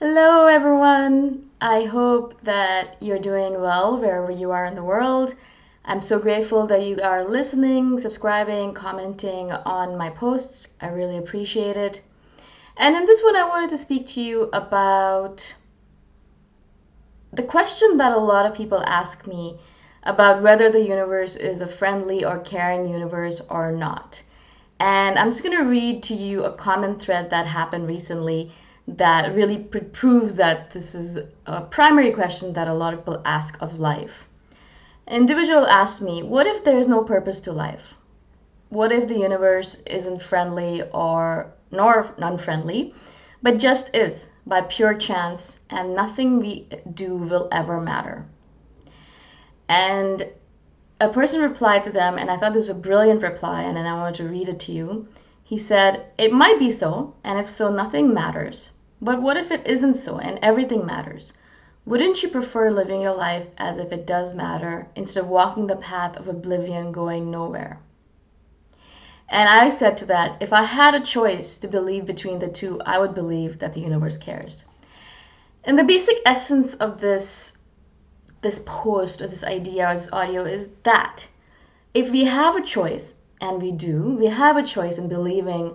Hello, everyone. I hope that you're doing well wherever you are in the world. I'm so grateful that you are listening, subscribing, commenting on my posts. I really appreciate it. And in this one, I wanted to speak to you about the question that a lot of people ask me about whether the universe is a friendly or caring universe or not. And I'm just going to read to you a common thread that happened recently that really proves that this is a primary question that a lot of people ask of life. An individual asked me, what if there is no purpose to life? What if the universe isn't friendly or nor non-friendly, but just is by pure chance and nothing we do will ever matter? And a person replied to them, and I thought this was a brilliant reply, and then I wanted to read it to you. He said, it might be so, and if so, nothing matters. But what if it isn't so and everything matters? Wouldn't you prefer living your life as if it does matter instead of walking the path of oblivion going nowhere? And I said to that, if I had a choice to believe between the two, I would believe that the universe cares. And the basic essence of this post or this idea or this audio is that if we have a choice, and we have a choice in believing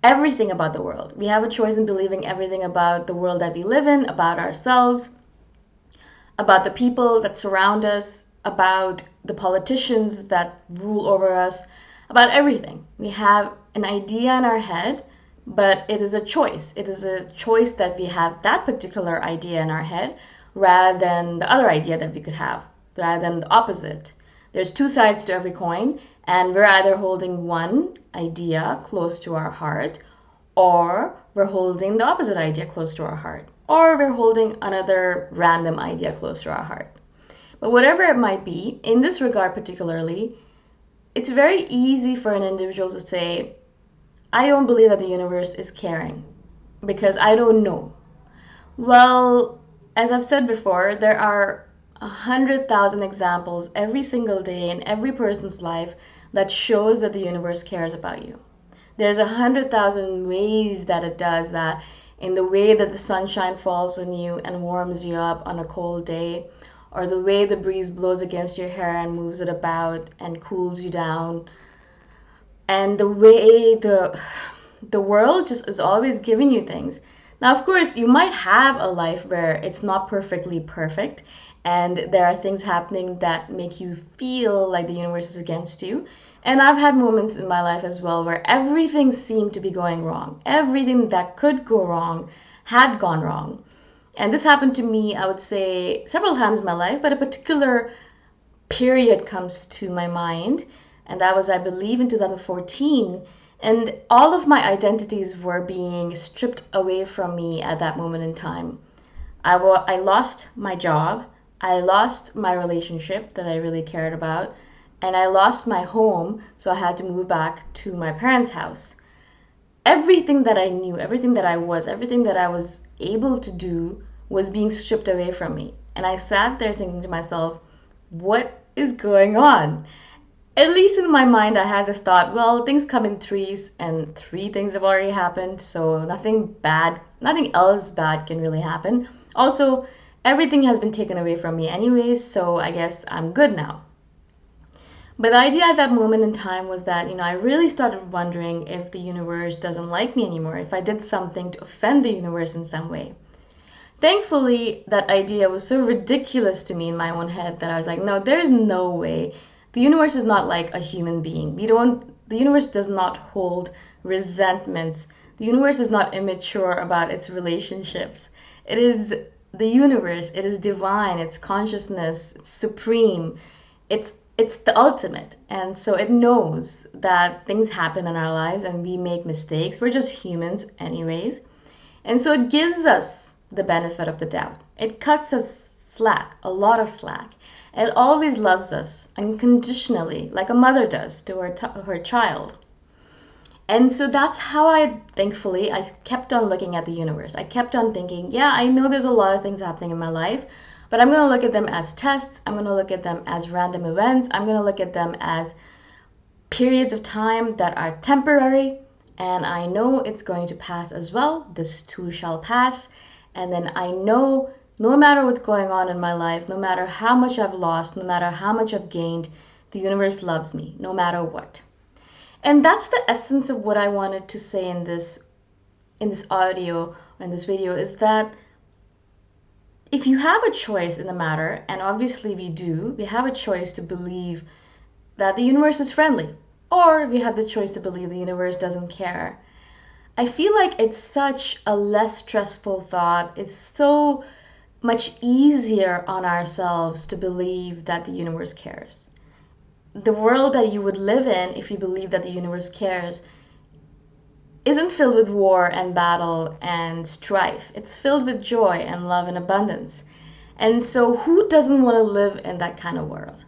everything about the world. We have a choice in believing everything about the world that we live in, about ourselves, about the people that surround us, about the politicians that rule over us, about everything. We have an idea in our head, but it is a choice. It is a choice that we have that particular idea in our head rather than the other idea that we could have, rather than the opposite. There's two sides to every coin, and we're either holding one idea close to our heart, or we're holding the opposite idea close to our heart, or we're holding another random idea close to our heart. But whatever it might be, in this regard particularly, it's very easy for an individual to say, I don't believe that the universe is caring because I don't know. Well, as I've said before, there are 100,000 examples every single day in every person's life that shows that the universe cares about you. There's 100,000 ways that it does that, in the way that the sunshine falls on you and warms you up on a cold day, or the way the breeze blows against your hair and moves it about and cools you down, and the way the world just is always giving you things. Now, of course, you might have a life where it's not perfectly perfect, and there are things happening that make you feel like the universe is against you. And I've had moments in my life as well where everything seemed to be going wrong. Everything that could go wrong had gone wrong. And this happened to me, I would say, several times in my life, but a particular period comes to my mind, and that was, I believe, in 2014. And all of my identities were being stripped away from me at that moment in time. I lost my job, I lost my relationship that I really cared about, and I lost my home, so I had to move back to my parents' house. Everything that I knew, everything that I was able to do was being stripped away from me. And I sat there thinking to myself, what is going on? At least in my mind, I had this thought, well, things come in threes, and three things have already happened, so nothing else bad can really happen. Also, everything has been taken away from me anyways, so I guess I'm good now. But the idea at that moment in time was that, I really started wondering if the universe doesn't like me anymore, if I did something to offend the universe in some way. Thankfully, that idea was so ridiculous to me in my own head that I was like, no, there's no way. The universe is not like a human being. The universe does not hold resentments. The universe is not immature about its relationships. It is the universe, it is divine, it's consciousness, it's supreme. It's the ultimate. And so it knows that things happen in our lives and we make mistakes. We're just humans anyways. And so it gives us the benefit of the doubt. It cuts us slack, a lot of slack. It always loves us unconditionally, like a mother does to her child. And so that's how thankfully, I kept on looking at the universe. I kept on thinking, yeah, I know there's a lot of things happening in my life, but I'm going to look at them as tests. I'm going to look at them as random events. I'm going to look at them as periods of time that are temporary. And I know it's going to pass as well. This too shall pass. And then I know no matter what's going on in my life, no matter how much I've lost, no matter how much I've gained, the universe loves me no matter what. And that's the essence of what I wanted to say in this audio, in this video, is that if you have a choice in the matter, and obviously we have a choice to believe that the universe is friendly, or we have the choice to believe the universe doesn't care. I feel like it's such a less stressful thought. It's so much easier on ourselves to believe that the universe cares. The world that you would live in if you believe that the universe cares isn't filled with war and battle and strife. It's filled with joy and love and abundance. And so who doesn't want to live in that kind of world?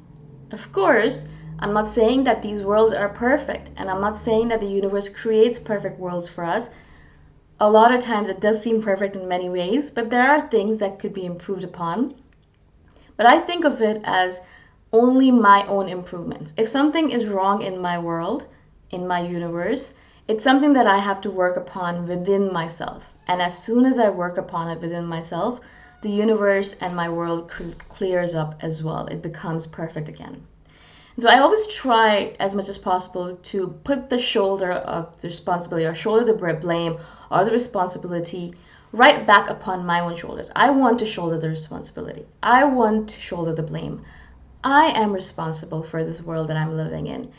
Of course, I'm not saying that these worlds are perfect, and I'm not saying that the universe creates perfect worlds for us. A lot of times it does seem perfect in many ways, but there are things that could be improved upon. But I think of it as only my own improvements. If something is wrong in my world, in my universe, it's something that I have to work upon within myself. And as soon as I work upon it within myself, the universe and my world clears up as well. It becomes perfect again. So I always try as much as possible to put the shoulder of the responsibility, or shoulder the blame or the responsibility right back upon my own shoulders. I want to shoulder the responsibility. I want to shoulder the blame. I am responsible for this world that I'm living in.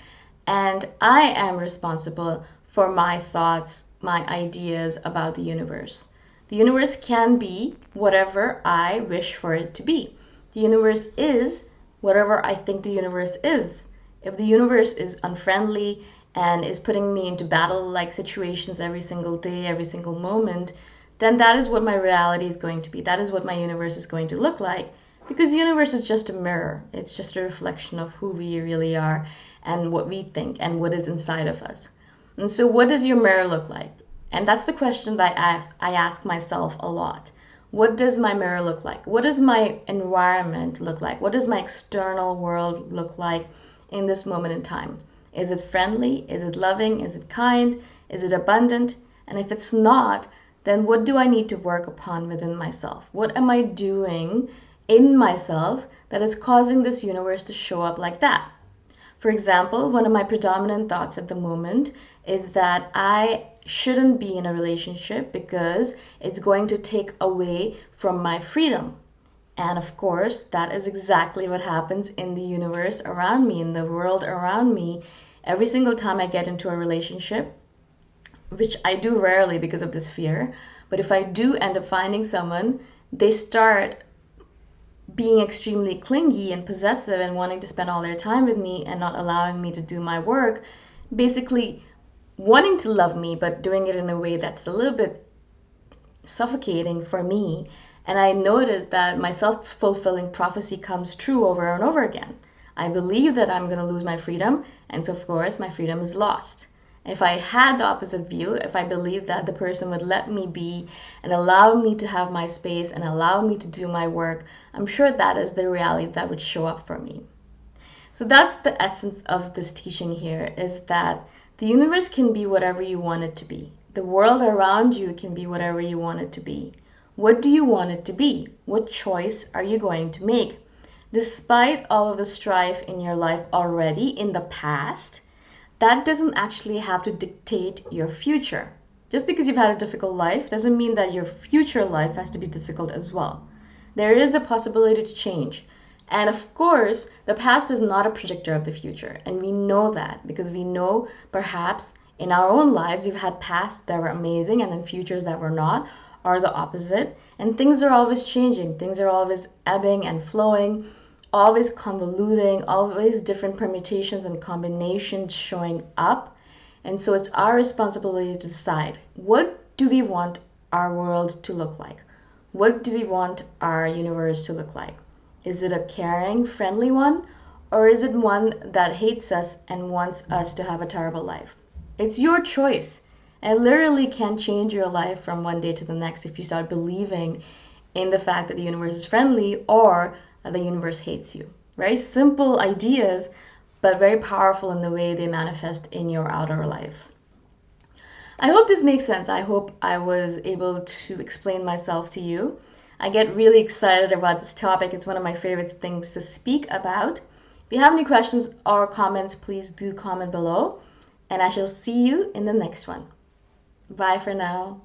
And I am responsible for my thoughts, my ideas about the universe. The universe can be whatever I wish for it to be. The universe is whatever I think the universe is. If the universe is unfriendly and is putting me into battle-like situations every single day, every single moment, then that is what my reality is going to be. That is what my universe is going to look like. Because the universe is just a mirror. It's just a reflection of who we really are and what we think and what is inside of us. And so what does your mirror look like? And that's the question that I ask myself a lot. What does my mirror look like? What does my environment look like? What does my external world look like in this moment in time? Is it friendly? Is it loving? Is it kind? Is it abundant? And if it's not, then what do I need to work upon within myself? What am I doing in myself that is causing this universe to show up like that? For example, one of my predominant thoughts at the moment is that I shouldn't be in a relationship because it's going to take away from my freedom. And of course, that is exactly what happens in the universe around me, in the world around me. Every single time I get into a relationship, which I do rarely because of this fear, but if I do end up finding someone, they start being extremely clingy and possessive and wanting to spend all their time with me and not allowing me to do my work, basically wanting to love me, but doing it in a way that's a little bit suffocating for me. And I noticed that my self-fulfilling prophecy comes true over and over again. I believe that I'm going to lose my freedom, and so of course my freedom is lost. If I had the opposite view, if I believed that the person would let me be and allow me to have my space and allow me to do my work, I'm sure that is the reality that would show up for me. So that's the essence of this teaching here, is that the universe can be whatever you want it to be. The world around you can be whatever you want it to be. What do you want it to be? What choice are you going to make? Despite all of the strife in your life already in the past, that doesn't actually have to dictate your future. Just because you've had a difficult life doesn't mean that your future life has to be difficult as well. There is a possibility to change. And of course, the past is not a predictor of the future. And we know that because we know perhaps in our own lives we've had pasts that were amazing and then futures that were not, or the opposite. And things are always changing. Things are always ebbing and flowing, always convoluting, always different permutations and combinations showing up. And so it's our responsibility to decide, what do we want our world to look like? What do we want our universe to look like? Is it a caring, friendly one? Or is it one that hates us and wants us to have a terrible life? It's your choice. It literally can change your life from one day to the next if you start believing in the fact that the universe is friendly or that the universe hates you. Very simple ideas, but very powerful in the way they manifest in your outer life. I hope this makes sense. I hope I was able to explain myself to you. I get really excited about this topic. It's one of my favorite things to speak about. If you have any questions or comments, please do comment below. And I shall see you in the next one. Bye for now.